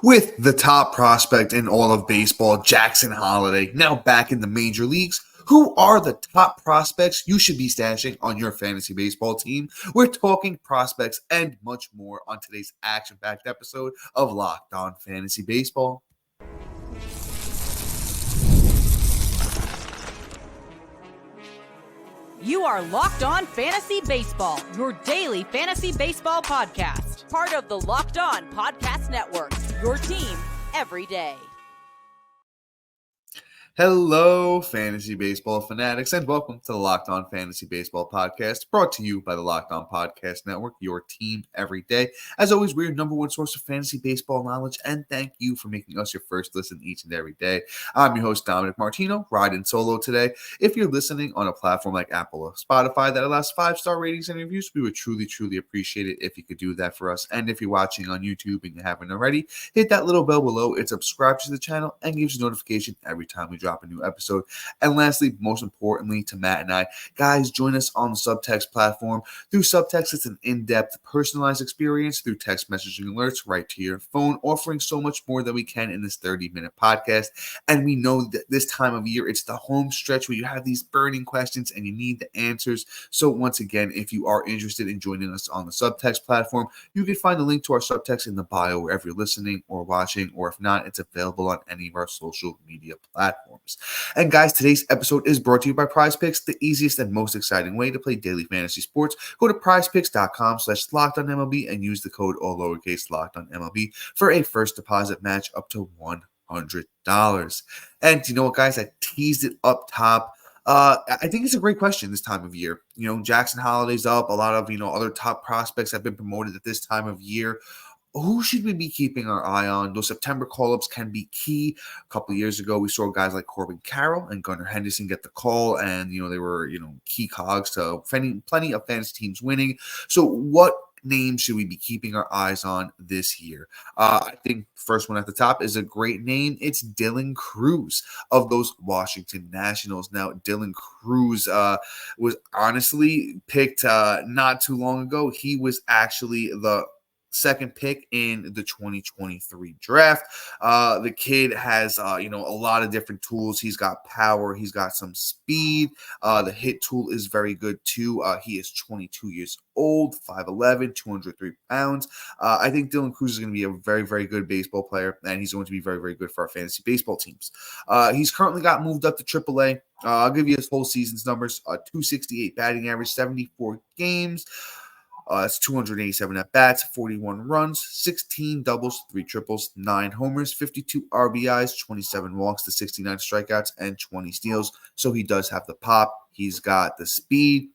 With the top prospect in all of baseball, Jackson Holliday, now back in the major leagues, who are the top prospects you should be stashing on your fantasy baseball team? We're talking prospects and much more on today's action-packed episode of Locked On Fantasy Baseball. You are Locked On Fantasy Baseball, your daily fantasy baseball podcast. Part of the Locked On Podcast Network, your team every day. Hello, fantasy baseball fanatics, and welcome to the Locked On Fantasy Baseball podcast, brought to you by the Locked On Podcast Network, your team every day. As always, we're your number one source of fantasy baseball knowledge, and thank you for making us your first listen each and every day. I'm your host, Dominic Martino, riding solo today. If you're listening on a platform like Apple or Spotify that allows 5-star ratings and reviews, we would truly appreciate it if you could do that for us. And if you're watching on YouTube and you haven't already, hit that little bell below. It subscribes to the channel and gives you notification every time we drop a new episode. And lastly, most importantly to Matt and I, guys, join us on the Subtext platform. Through Subtext, it's an in-depth, personalized experience through text messaging alerts right to your phone, offering so much more than we can in this 30-minute podcast. And we know that this time of year, it's the home stretch where you have these burning questions and you need the answers. So once again, if you are interested in joining us on the Subtext platform, you can find the link to our Subtext in the bio wherever you're listening or watching, or if not, it's available on any of our social media platforms. And guys, today's episode is brought to you by PrizePicks, the easiest and most exciting way to play daily fantasy sports. Go to prizepicks.com/lockedonmlb and use the code all lowercase lockedonmlb for a first deposit match up to $100. And you know what, guys? I teased it up top. I think it's a great question this time of year. You know, Jackson Holliday's up. A lot of, other top prospects have been promoted at this time of year. Who should we be keeping our eye on? Those September call-ups can be key. A couple of years ago, we saw guys like Corbin Carroll and Gunnar Henderson get the call, and, they were, key cogs to plenty of fantasy teams winning. So what names should we be keeping our eyes on this year? I think first one at the top is a great name. It's Dylan Crews of those Washington Nationals. Now, Dylan Crews was honestly picked not too long ago. He was actually the second pick in the 2023 draft. The kid has, a lot of different tools. He's got power. He's got some speed. The hit tool is very good too. He is 22 years old, 5'11", 203 pounds. I think Dylan Crews is going to be a very, very good baseball player, and he's going to be very, very good for our fantasy baseball teams. He's currently got moved up to AAA. I'll give you his whole season's numbers. 268 batting average, 74 games. It's 287 at-bats, 41 runs, 16 doubles, 3 triples, 9 homers, 52 RBIs, 27 walks to 69 strikeouts, and 20 steals. So he does have the pop. He's got the speed,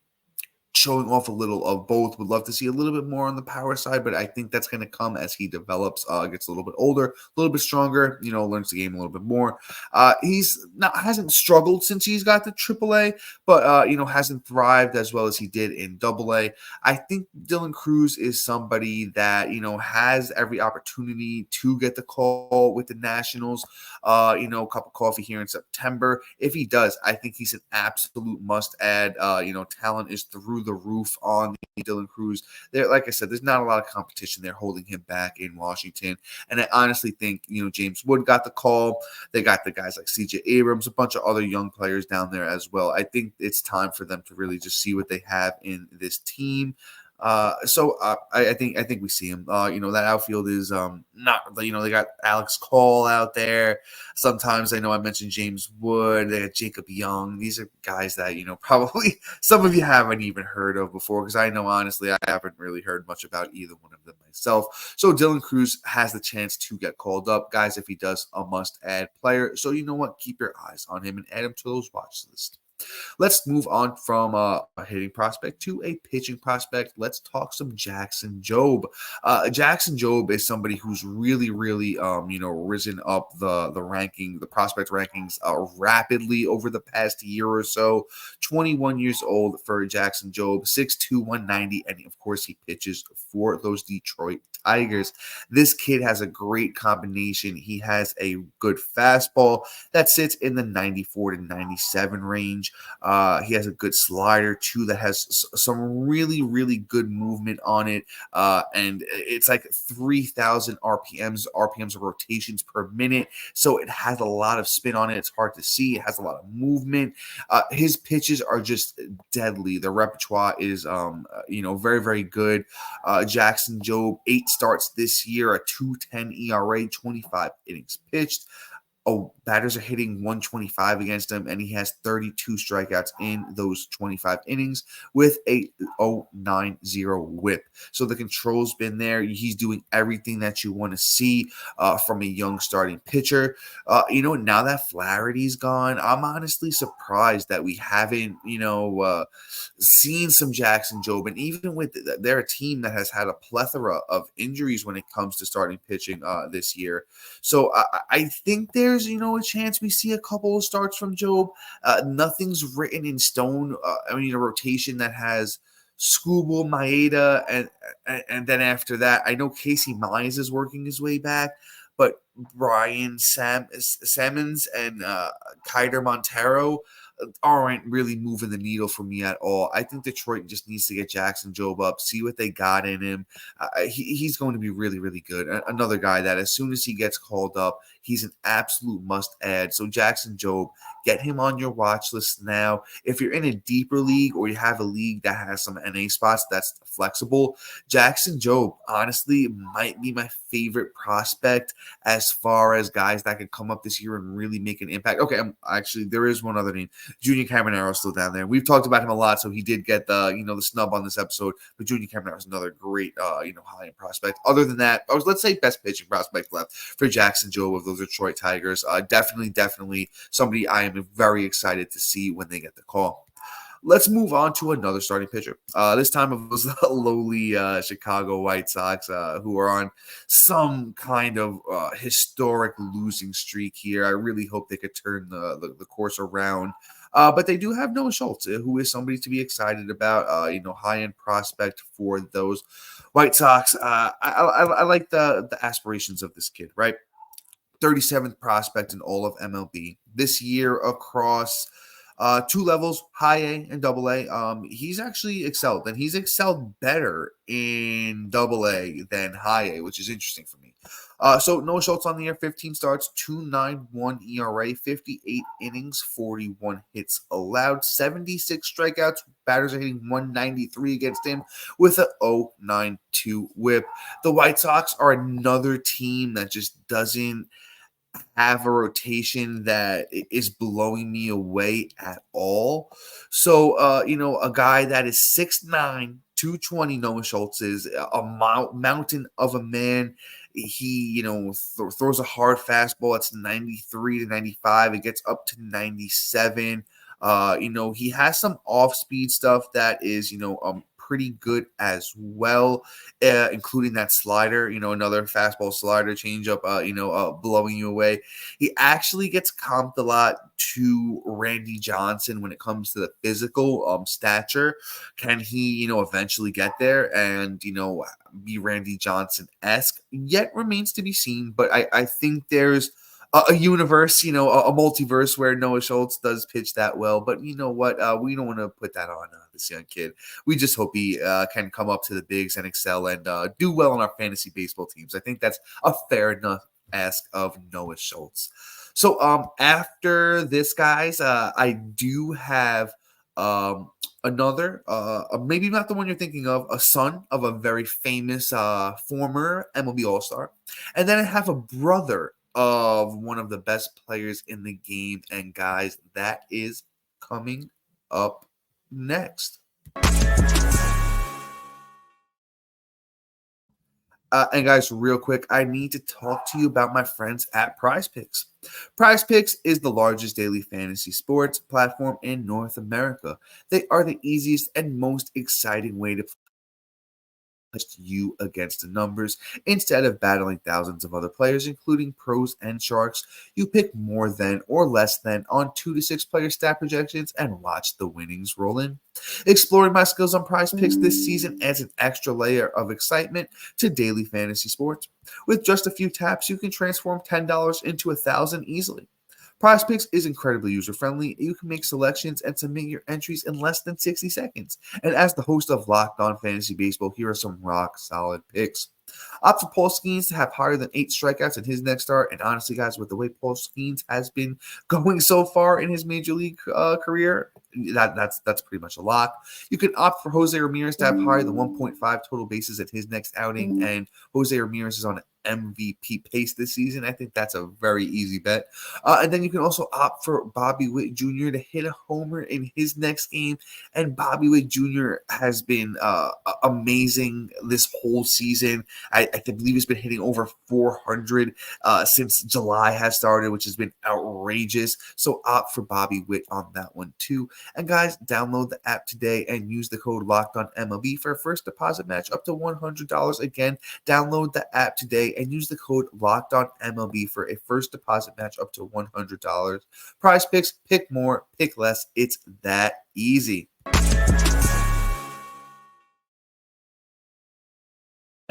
showing off a little of both. Would love to see a little bit more on the power side, but I think that's going to come as he develops, gets a little bit older, a little bit stronger, learns the game a little bit more. Hasn't struggled since he's got to AAA, but, hasn't thrived as well as he did in AA. I think Dylan Crews is somebody that, has every opportunity to get the call with the Nationals, cup of coffee here in September. If he does, I think he's an absolute must add. Talent is through the roof on Dylan Crews. There, like I said, there's not a lot of competition there holding him back in Washington. And I honestly think, James Wood got the call. They got the guys like CJ Abrams, a bunch of other young players down there as well. I think it's time for them to really just see what they have in this team. I think we see him. That outfield is not, they got Alex Cole out there. Sometimes I know I mentioned James Wood. They got Jacob Young. These are guys that, probably some of you haven't even heard of before, because I know, honestly, I haven't really heard much about either one of them myself. So Dylan Crews has the chance to get called up. Guys, if he does, a must-add player. So you know what? Keep your eyes on him and add him to those watch lists. Let's move on from a hitting prospect to a pitching prospect. Let's talk some Jackson Jobe. Jackson Jobe is somebody who's really, risen up the prospect rankings rapidly over the past year or so. 21 years old for Jackson Jobe, 6'2", 190, and of course he pitches for those Detroit Tigers. This kid has a great combination. He has a good fastball that sits in the 94 to 97 range. range. He has a good slider too that has some really, really good movement on it. And it's like 3,000 RPMs or rotations per minute. So it has a lot of spin on it. It's hard to see. It has a lot of movement. His pitches are just deadly. The repertoire is, very, very good. Jackson Jobe, 8 starts this year, a 2.10 ERA, 25 innings pitched. Batters are hitting 125 against him, and he has 32 strikeouts in those 25 innings with a 0.90 whip. So the control's been there. He's doing everything that you want to see from a young starting pitcher. Now that Flaherty's gone, I'm honestly surprised that we haven't, seen some Jackson Jobe. And even with they're a team that has had a plethora of injuries when it comes to starting pitching this year. So I think there's, a chance we see a couple of starts from Jobe. Nothing's written in stone. A rotation that has Skubal, Maeda, and then after that, I know Casey Mize is working his way back, but Brian Sammons and Keider Montero aren't really moving the needle for me at all. I think Detroit just needs to get Jackson Jobe up, see what they got in him. He's going to be really, really good. Another guy that as soon as he gets called up, he's an absolute must add. So Jackson Jobe, get him on your watch list now. If you're in a deeper league or you have a league that has some NA spots that's flexible, Jackson Jobe honestly might be my favorite prospect as far as guys that could come up this year and really make an impact. Okay, actually there is one other name. Junior Caminero is still down there. We've talked about him a lot, so he did get the snub on this episode. But Junior Caminero is another great high-end prospect. Other than that, let's say best pitching prospect left for Jackson Jobe of those Detroit Tigers. Definitely somebody I am very excited to see when they get the call. Let's move on to another starting pitcher. This time of those lowly Chicago White Sox who are on some kind of historic losing streak here. I really hope they could turn the course around. But they do have Nolan Schultz, who is somebody to be excited about, high-end prospect for those White Sox. I like the aspirations of this kid, right? 37th prospect in all of MLB. This year across 2 levels, high A and double A. He's actually excelled, and he's excelled better in double A than high A, which is interesting for me. So Noah Schultz on the year, 15 starts, 2.91 ERA, 58 innings, 41 hits allowed, 76 strikeouts. Batters are hitting 193 against him with a 0.92 whip. The White Sox are another team that just doesn't have a rotation that is blowing me away at all. So, a guy that is 6'9", 220, Noah Schultz is a mountain of a man. He, throws a hard fastball. It's 93 to 95. It gets up to 97. He has some off-speed stuff that is, pretty good as well, including that slider, another fastball slider changeup, blowing you away. He actually gets comped a lot to Randy Johnson when it comes to the physical stature. Can he, eventually get there and, be Randy Johnson-esque? Yet remains to be seen, but I think there's a universe, a multiverse where Noah Schultz does pitch that well. But you know what? We don't want to put that on this young kid. We just hope he can come up to the bigs and excel and do well on our fantasy baseball teams. I think that's a fair enough ask of Noah Schultz. So after this, guys, I do have another, maybe not the one you're thinking of, a son of a very famous former MLB All-Star. And then I have a brother of one of the best players in the game. And guys, that is coming up next. And guys, real quick, I need to talk to you about my friends at PrizePicks. PrizePicks is the largest daily fantasy sports platform in North America. They are the easiest and most exciting way to you against the numbers. Instead of battling thousands of other players, including pros and sharks, you pick more than or less than on 2 to 6 player stat projections and watch the winnings roll in. Exploring my skills on PrizePicks this season adds an extra layer of excitement to daily fantasy sports. With just a few taps, you can transform $10 into $1,000 easily. PrizePicks is incredibly user-friendly. You can make selections and submit your entries in less than 60 seconds. And as the host of Locked On Fantasy Baseball, here are some rock-solid picks. Opt for Paul Skeens to have higher than 8 strikeouts in his next start. And honestly, guys, with the way Paul Skeens has been going so far in his major league career, that's pretty much a lock. You can opt for Jose Ramirez to have higher than 1.5 total bases at his next outing. And Jose Ramirez is on MVP pace this season. I think that's a very easy bet. And then you can also opt for Bobby Witt Jr. to hit a homer in his next game. And Bobby Witt Jr. has been amazing this whole season. I believe he's been hitting over 400 since July has started, which has been outrageous. So opt for Bobby Witt on that one too. And guys, download the app today and use the code LOCKEDONMLB for a first deposit match up to $100. Again, download the app today and use the code LOCKEDONMLB for a first deposit match up to $100. PrizePicks, pick more, pick less. It's that easy.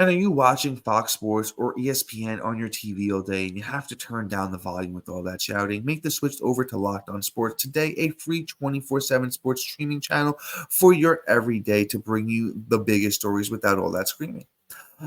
And are you watching Fox Sports or ESPN on your TV all day and you have to turn down the volume with all that shouting? Make the switch over to Locked On Sports today, a free 24/7 sports streaming channel for your everyday to bring you the biggest stories without all that screaming.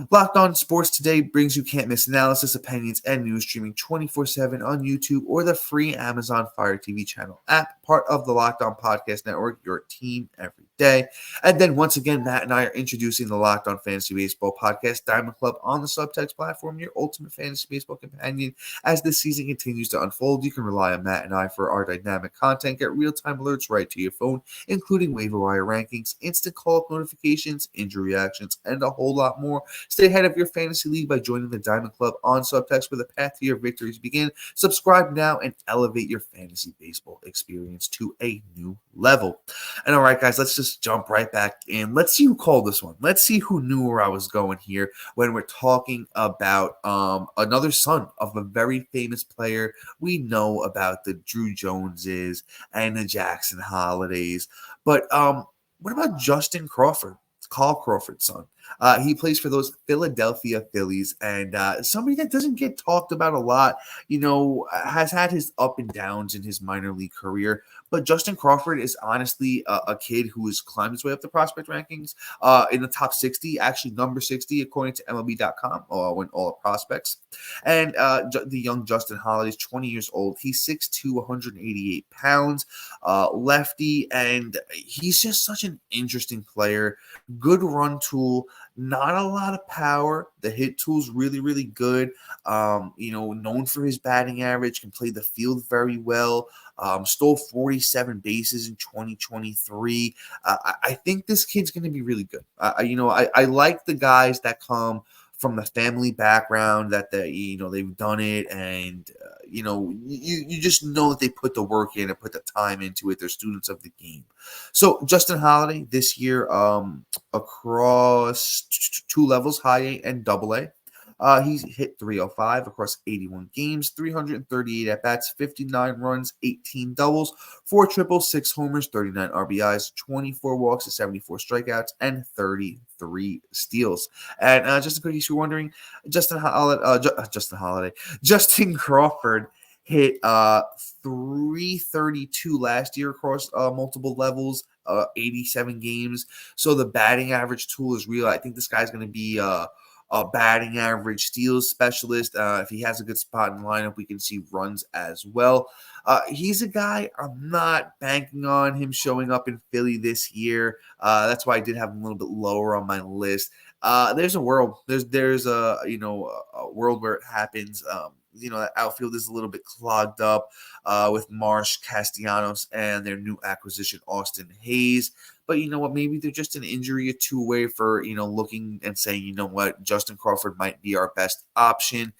Locked On Sports Today brings you can't-miss analysis, opinions, and news streaming 24/7 on YouTube or the free Amazon Fire TV channel app, part of the Locked On Podcast Network, your team every day. And then once again, Matt and I are introducing the Locked On Fantasy Baseball Podcast Diamond Club on the Subtext platform, your ultimate fantasy baseball companion. As this season continues to unfold, you can rely on Matt and I for our dynamic content, get real-time alerts right to your phone, including waiver wire rankings, instant call-up notifications, injury reactions, and a whole lot more. Stay ahead of your fantasy league by joining the Diamond Club on Subtext, where the path to your victories begin. Subscribe now and elevate your fantasy baseball experience to a new level. And all right, guys, let's just jump right back in. Let's see who called this one. Let's see who knew where I was going here when we're talking about another son of a very famous player. We know about the Drew Joneses and the Jackson Hollidays. But what about Justin Crawford? Carl Crawford's son. He plays for those Philadelphia Phillies, and somebody that doesn't get talked about a lot, has had his up and downs in his minor league career. But Justin Crawford is honestly a kid who has climbed his way up the prospect rankings in the top 60, actually number 60, according to MLB.com, when all prospects. And the young Justin Holliday is 20 years old. He's 6'2", 188 pounds, lefty, and he's just such an interesting player. Good run tool, not a lot of power. The hit tool's really, really good. Known for his batting average, can play the field very well. Stole 47 bases in 2023. I think this kid's going to be really good. I like the guys that come from the family background that they've done it, and you just know that they put the work in and put the time into it. They're students of the game. So Justin Holliday this year, across two levels, high A and double A. He's hit 305 across 81 games, 338 at-bats, 59 runs, 18 doubles, 4 triples, 6 homers, 39 RBIs, 24 walks, 74 strikeouts, and 33 steals. And just in case you're wondering, Justin Crawford hit 332 last year across multiple levels, 87 games. So the batting average tool is real. I think this guy's going to be a batting average steals specialist. If he has a good spot in the lineup, we can see runs as well. He's a guy I'm not banking on him showing up in Philly this year. That's why I did have him a little bit lower on my list. There's a world. There's a world where it happens. That outfield is a little bit clogged up with Marsh, Castellanos, and their new acquisition, Austin Hayes. But you know what? Maybe they're just an injury or two away for, looking and saying, Justin Crawford might be our best option.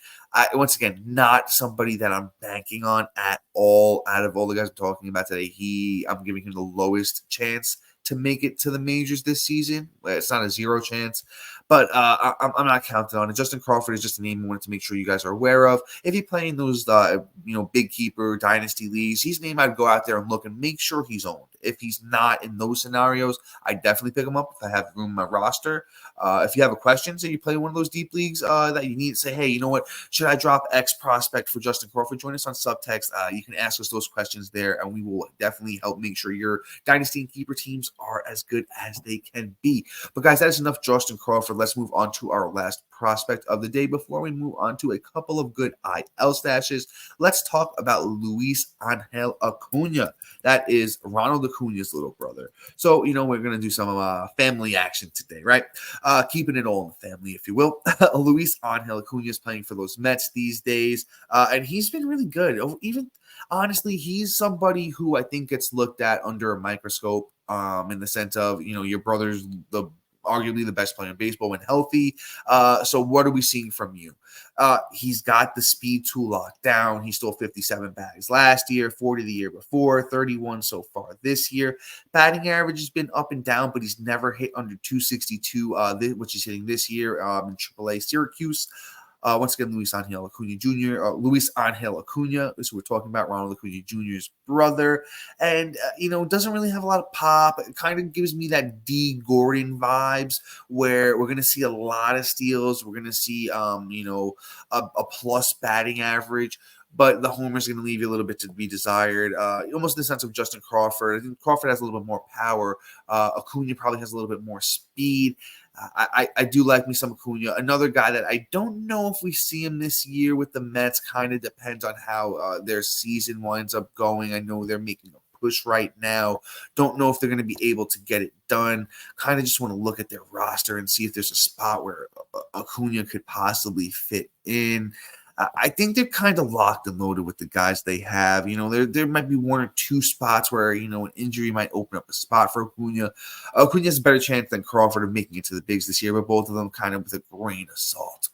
Once again, not somebody that I'm banking on at all. Out of all the guys I'm talking about today, I'm giving him the lowest chance to make it to the majors this season. It's not a zero chance, but I'm not counting on it. Justin Crawford is just a name I wanted to make sure you guys are aware of. If you're playing those, big keeper dynasty leagues, he's a name I'd go out there and look and make sure he's owned. If he's not in those scenarios, I definitely pick him up if I have room in my roster. If you have a question, say you play one of those deep leagues that you need to say, hey, you know what, should I drop X prospect for Justin Crawford? Join us on Subtext. You can ask us those questions there, and we will definitely help make sure your dynasty and keeper teams are as good as they can be. But guys, that is enough Justin Crawford. Let's move on to our last prospect of the day. Before we move on to a couple of good IL stashes, let's talk about Luisangel Acuna. That is Ronald Acuna's little brother. So, we're going to do some family action today, right? Keeping it all in the family, if you will. Luisangel Acuna is playing for those Mets these days, and he's been really good. Even honestly, he's somebody who I think gets looked at under a microscope in the sense of, your brother's arguably the best player in baseball when healthy. So what are we seeing from you? He's got the speed tool locked down. He stole 57 bags last year, 40 the year before, 31 so far this year. Batting average has been up and down, but he's never hit under 262, which he's hitting this year in AAA Syracuse. Once again, Luisangel Acuna Jr., Luisangel Acuna is who we're talking about, Ronald Acuna Jr.'s brother. And, doesn't really have a lot of pop. It kind of gives me that D. Gordon vibes where we're going to see a lot of steals. We're going to see, a plus batting average. But the homer is going to leave you a little bit to be desired, almost in the sense of Justin Crawford. I think Crawford has a little bit more power. Acuna probably has a little bit more speed. I do like me some Acuna. Another guy that I don't know if we see him this year with the Mets. Kind of depends on how their season winds up going. I know they're making a push right now. Don't know if they're going to be able to get it done. Kind of just want to look at their roster and see if there's a spot where Acuna could possibly fit in. I think they're kind of locked and loaded with the guys they have. There might be one or two spots where, an injury might open up a spot for Acuna. Acuna has a better chance than Crawford of making it to the bigs this year, but both of them kind of with a grain of salt.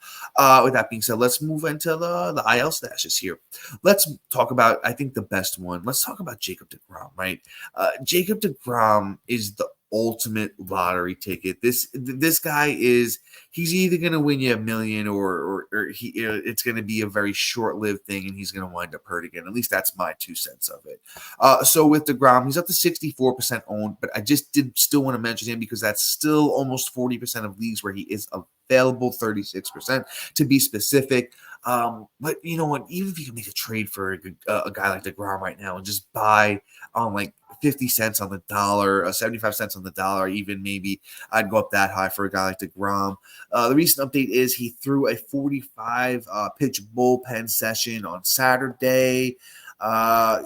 With that being said, let's move into the IL stashes here. Let's talk about, I think, the best one. Let's talk about Jacob DeGrom, right? Jacob DeGrom is the ultimate lottery ticket. This guy he's either going to win you $1 million or it's going to be a very short-lived thing and he's going to wind up hurt again. At least that's my 2 cents of it. So with DeGrom, he's up to 64% owned, but I just still want to mention him because that's still almost 40% of leagues where he is available, 36% to be specific. But you know what? Even if you can make a trade for a guy like DeGrom right now and just buy on like 50 cents on the dollar, 75 cents on the dollar, even maybe I'd go up that high for a guy like DeGrom. The recent update is he threw a 45 pitch bullpen session on Saturday.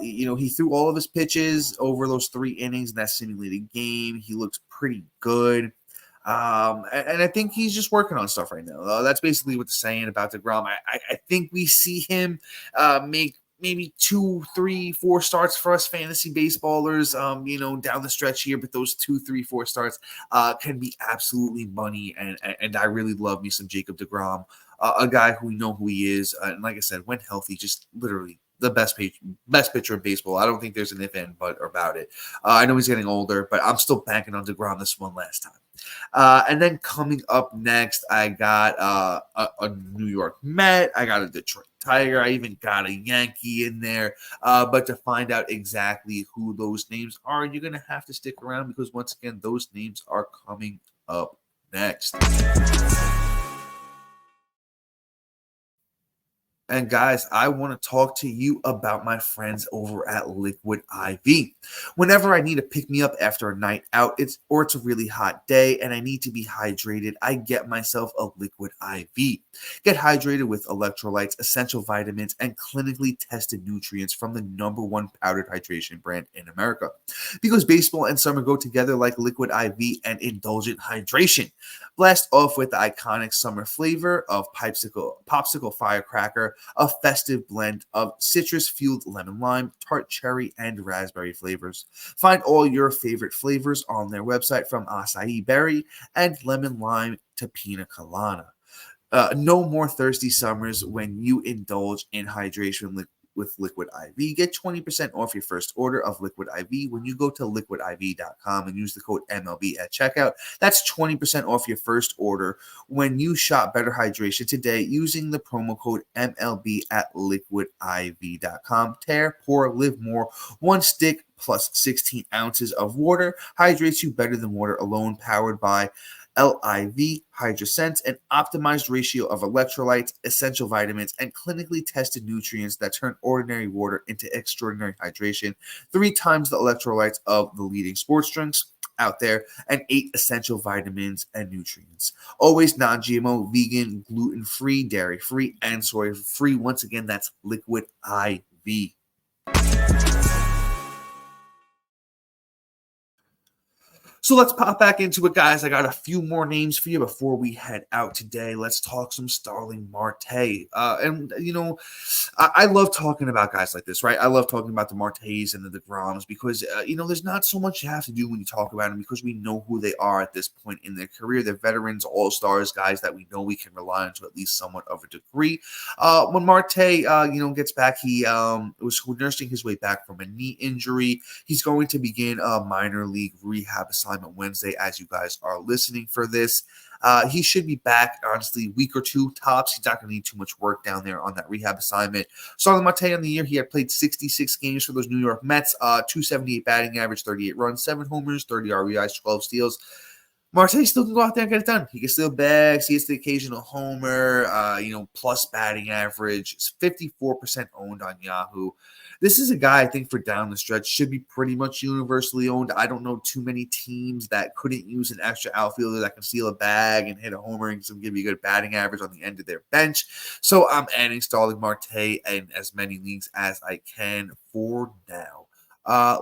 He threw all of his pitches over those 3 innings in that simulated game. He looks pretty good. And I think he's just working on stuff right now. That's basically what they're saying about DeGrom. I think we see him make maybe 2, 3, 4 starts for us fantasy baseballers, down the stretch here. But those 2, 3, 4 starts can be absolutely money. And I really love me some Jacob DeGrom, a guy who we know who he is. And like I said, when healthy, just literally the best pitcher in baseball. I don't think there's an if and but about it. I know he's getting older, but I'm still banking on DeGrom this one last time. And then coming up next, I got a New York Met. I got a Detroit Tiger. I even got a Yankee in there. But to find out exactly who those names are, you're going to have to stick around because, once again, those names are coming up next. And guys, I want to talk to you about my friends over at Liquid IV. Whenever I need to pick me up after a night out, it's a really hot day and I need to be hydrated, I get myself a Liquid IV. Get hydrated with electrolytes, essential vitamins, and clinically tested nutrients from the #1 powdered hydration brand in America. Because baseball and summer go together like Liquid IV and indulgent hydration. Blast off with the iconic summer flavor of popsicle firecracker, a festive blend of citrus-fueled lemon lime, tart cherry, and raspberry flavors. Find all your favorite flavors on their website from acai berry and lemon lime to pina colada. No more thirsty summers when you indulge in hydration with Liquid IV. Get 20% off your first order of Liquid IV when you go to liquidiv.com and use the code MLB at checkout. That's 20% off your first order when you shop Better Hydration today using the promo code MLB at liquidiv.com. Tear, pour, live more. One stick plus 16 ounces of water. Hydrates you better than water alone, powered by LIV, HydroSense, an optimized ratio of electrolytes, essential vitamins, and clinically tested nutrients that turn ordinary water into extraordinary hydration. 3 times the electrolytes of the leading sports drinks out there, and 8 essential vitamins and nutrients. Always non-GMO, vegan, gluten-free, dairy-free, and soy-free. Once again, that's Liquid IV. So let's pop back into it, guys. I got a few more names for you before we head out today. Let's talk some Starling Marte. I love talking about guys like this, right? I love talking about the Martes and the DeGroms because, there's not so much you have to do when you talk about them because we know who they are at this point in their career. They're veterans, all-stars, guys that we know we can rely on to at least somewhat of a degree. When Marte, gets back, he was nursing his way back from a knee injury. He's going to begin a minor league rehab assignment Wednesday as you guys are listening for this. He should be back, honestly, week or two tops. He's not going to need too much work down there on that rehab assignment. Starling Marte on the year, he had played 66 games for those New York Mets, 278 batting average, 38 runs, 7 homers, 30 RBIs, 12 steals. Marte still can go out there and get it done. He can still bag, he gets the occasional homer, plus batting average. It's 54% owned on Yahoo. This is a guy I think for down the stretch should be pretty much universally owned. I don't know too many teams that couldn't use an extra outfielder that can steal a bag and hit a homer and give you a good batting average on the end of their bench. So I'm adding Starling Marte in as many leagues as I can for now.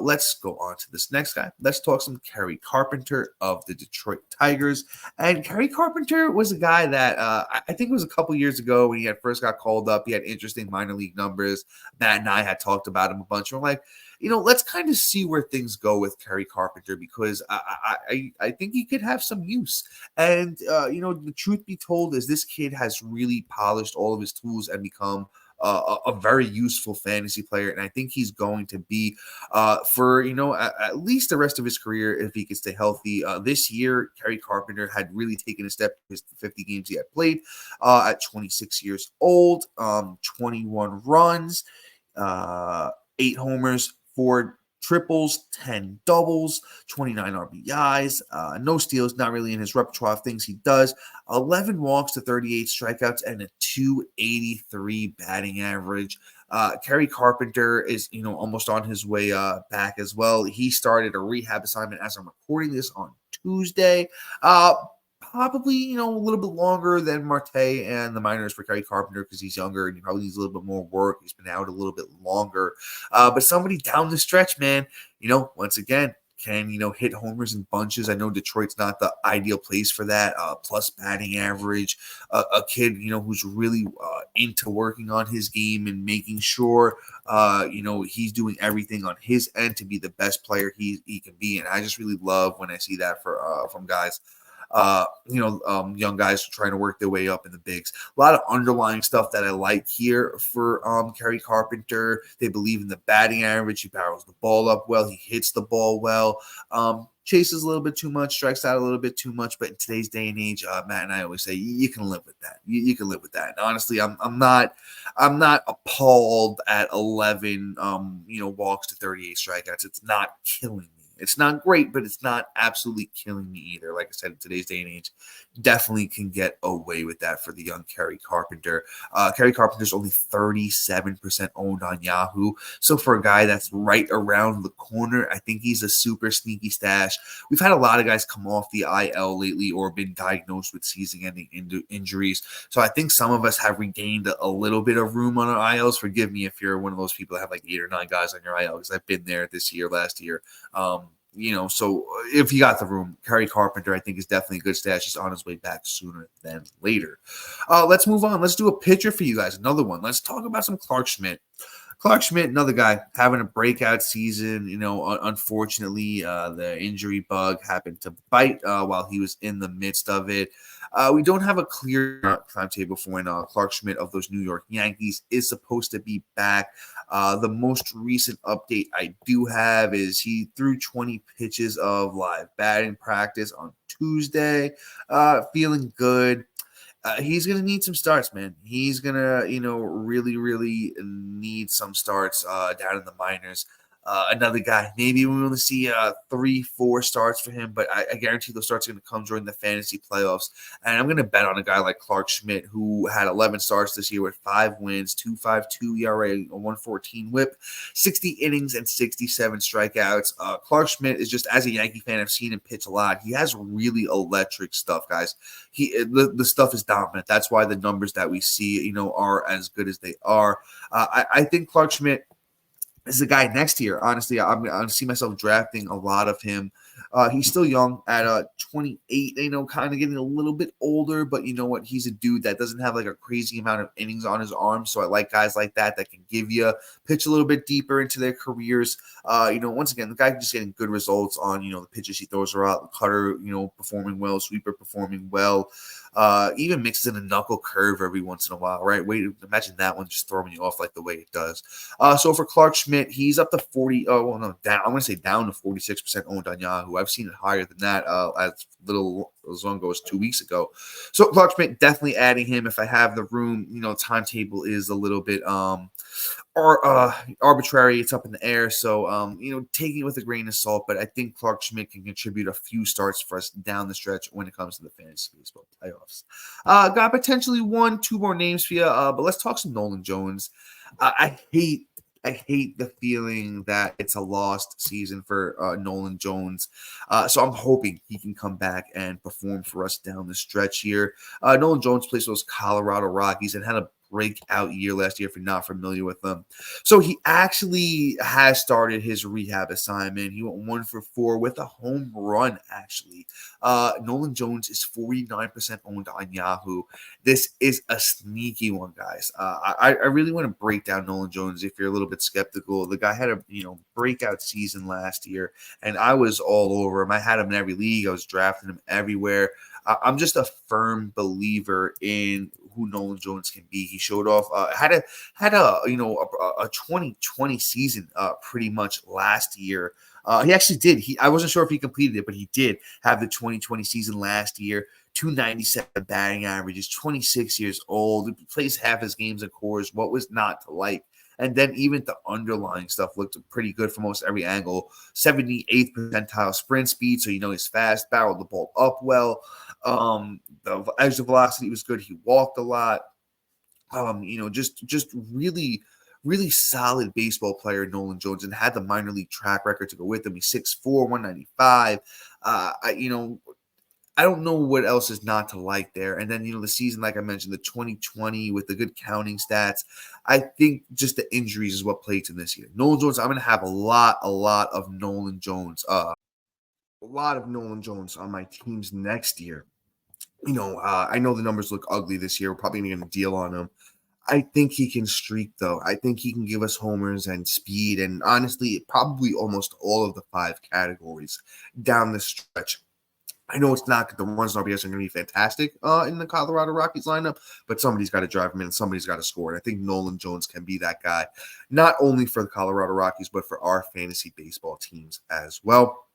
Let's go on to this next guy. Let's talk some Kerry Carpenter of the Detroit Tigers. And Kerry Carpenter was a guy that I think it was a couple years ago when he had first got called up. He had interesting minor league numbers. Matt and I had talked about him a bunch. We're like, let's kind of see where things go with Kerry Carpenter because I think he could have some use. And, the truth be told is this kid has really polished all of his tools and become a very useful fantasy player, and I think he's going to be for at least the rest of his career if he can stay healthy. This year, Kerry Carpenter had really taken a step to his 50 games he had played at 26 years old, 21 runs, 8 homers, 4 triples, 10 doubles, 29 RBIs, no steals, not really in his repertoire of things he does, 11 walks to 38 strikeouts, and a 283 batting average. Kerry Carpenter is, almost on his way back as well. He started a rehab assignment as I'm recording this on Tuesday. Probably, a little bit longer than Marte and the minors for Kerry Carpenter because he's younger and he probably needs a little bit more work. He's been out a little bit longer. But somebody down the stretch, man, once again, can, hit homers in bunches. I know Detroit's not the ideal place for that. Plus batting average, a kid, who's really into working on his game and making sure, he's doing everything on his end to be the best player he can be. And I just really love when I see that from guys. Young guys trying to work their way up in the bigs. A lot of underlying stuff that I like here for Kerry Carpenter. They believe in the batting average. He barrels the ball up well. He hits the ball well. Chases a little bit too much, strikes out a little bit too much. But in today's day and age, Matt and I always say you can live with that. You can live with that. And honestly, I'm not appalled at 11 walks to 38 strikeouts. It's not killing me. It's not great, but it's not absolutely killing me either. Like I said, in today's day and age, definitely can get away with that for the young Kerry Carpenter. Kerry Carpenter's only 37% owned on Yahoo. So for a guy that's right around the corner, I think he's a super sneaky stash. We've had a lot of guys come off the IL lately or been diagnosed with season-ending injuries. So I think some of us have regained a little bit of room on our ILs. Forgive me if you're one of those people that have like 8 or 9 guys on your IL because I've been there this year, last year. So if you got the room, Kerry Carpenter, I think, is definitely a good stash. He's on his way back sooner than later. Let's move on. Let's do a pitcher for you guys. Another one. Let's talk about some Clarke Schmidt. Clarke Schmidt, another guy having a breakout season. Unfortunately, the injury bug happened to bite while he was in the midst of it. We don't have a clear timetable for when Clarke Schmidt of those New York Yankees is supposed to be back. The most recent update I do have is he threw 20 pitches of live batting practice on Tuesday, feeling good. He's going to need some starts, man. He's going to, really, really need some starts down in the minors. Another guy, maybe we want to see 3-4 starts for him, but I guarantee those starts are going to come during the fantasy playoffs. And I'm going to bet on a guy like Clark Schmidt, who had 11 starts this year with 5 wins, 2.52 ERA, a 1.14 WHIP, 60 innings, and 67 strikeouts. Clark Schmidt is just, as a Yankee fan, I've seen him pitch a lot. He has really electric stuff, guys. The stuff is dominant. That's why the numbers that we see, are as good as they are. I think Clark Schmidt is the guy next year. Honestly, I'm going to see myself drafting a lot of him. He's still young at 28, kind of getting a little bit older, but you know what? He's a dude that doesn't have like a crazy amount of innings on his arm. So I like guys like that can give you pitch a little bit deeper into their careers. Once again, the guy just getting good results on, the pitches he throws around, the cutter, performing well, sweeper performing well. Even mixes in a knuckle curve every once in a while, right? Wait, imagine that one just throwing you off like the way it does. So for Clark Schmidt, he's up to 40. Oh, well, no, down. I'm going to say down to 46% owned on Yahoo. I've seen it higher than that as long ago as 2 weeks ago. So Clark Schmidt, definitely adding him if I have the room. Timetable is a little bit arbitrary. It's up in the air. So, taking it with a grain of salt, but I think Clark Schmidt can contribute a few starts for us down the stretch when it comes to the fantasy baseball playoffs. Got potentially 1-2 more names for you, but let's talk some Nolan Jones. I hate the feeling that it's a lost season for Nolan Jones. So I'm hoping he can come back and perform for us down the stretch here. Nolan Jones plays for those Colorado Rockies and had a breakout year last year if you're not familiar with them. So he actually has started his rehab assignment. He went 1 for 4 with a home run, actually. Nolan Jones is 49% owned on Yahoo. This is a sneaky one, guys. I really want to break down Nolan Jones if you're a little bit skeptical. The guy had a breakout season last year, and I was all over him. I had him in every league. I was drafting him everywhere. I'm just a firm believer in who Nolan Jones can be. He showed off, had a 2020 season pretty much last year. He actually did. I wasn't sure if he completed it, but he did have the 2020 season last year. 297 batting averages, 26 years old. He plays half his games in Coors. What was not to like? And then even the underlying stuff looked pretty good from almost every angle. 78th percentile sprint speed, so he's fast, barreled the ball up well. The exit velocity was good. He walked a lot. Just really, really solid baseball player, Nolan Jones, and had the minor league track record to go with him. He's 6'4", 195. I don't know what else is not to like there. And then, the season, like I mentioned, the 2020 with the good counting stats, I think just the injuries is what played in this year. Nolan Jones, I'm going to have a lot of Nolan Jones. A lot of Nolan Jones on my teams next year. I know the numbers look ugly this year. We're probably going to deal on him. I think he can streak, though. I think he can give us homers and speed, and honestly, probably almost all of the 5 categories down the stretch. I know it's not the runs and RBIs are going to be fantastic in the Colorado Rockies lineup, but somebody's got to drive him in and somebody's got to score. And I think Nolan Jones can be that guy, not only for the Colorado Rockies, but for our fantasy baseball teams as well.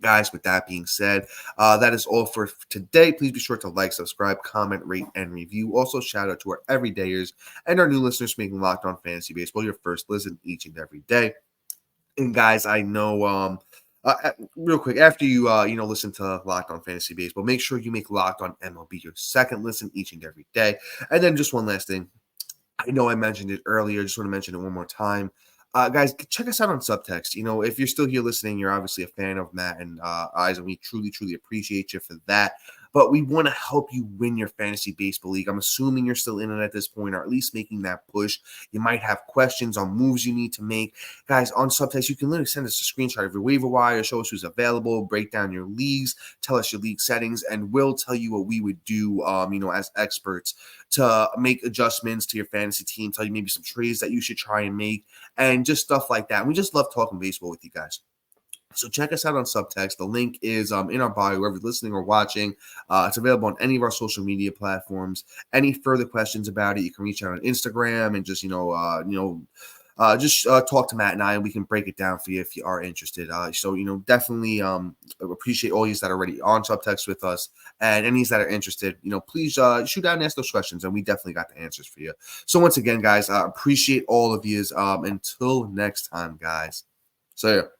Guys, with that being said, that is all for today. Please be sure to like, subscribe, comment, rate, and review. Also, shout out to our everydayers and our new listeners making Locked On Fantasy Baseball your first listen each and every day. And guys, I know real quick, after you listen to Locked On Fantasy Baseball, make sure you make Locked On MLB your second listen each and every day. And then just one last thing. I know I mentioned it earlier. Just want to mention it one more time. Guys, check us out on Subtext. If you're still here listening, you're obviously a fan of Matt and Eyes, and we truly, truly appreciate you for that. But we want to help you win your fantasy baseball league. I'm assuming you're still in it at this point, or at least making that push. You might have questions on moves you need to make. Guys, on Subtext, you can literally send us a screenshot of your waiver wire, show us who's available, break down your leagues, tell us your league settings, and we'll tell you what we would do, as experts to make adjustments to your fantasy team, tell you maybe some trades that you should try and make, and just stuff like that. We just love talking baseball with you guys. So check us out on Subtext. The link is in our bio, wherever you're listening or watching. It's available on any of our social media platforms. Any further questions about it, you can reach out on Instagram and just, talk to Matt and I, and we can break it down for you if you are interested. Definitely appreciate all you that are already on Subtext with us, and any that are interested, please shoot out and ask those questions, and we definitely got the answers for you. So once again, guys, appreciate all of you. Until next time, guys. See ya.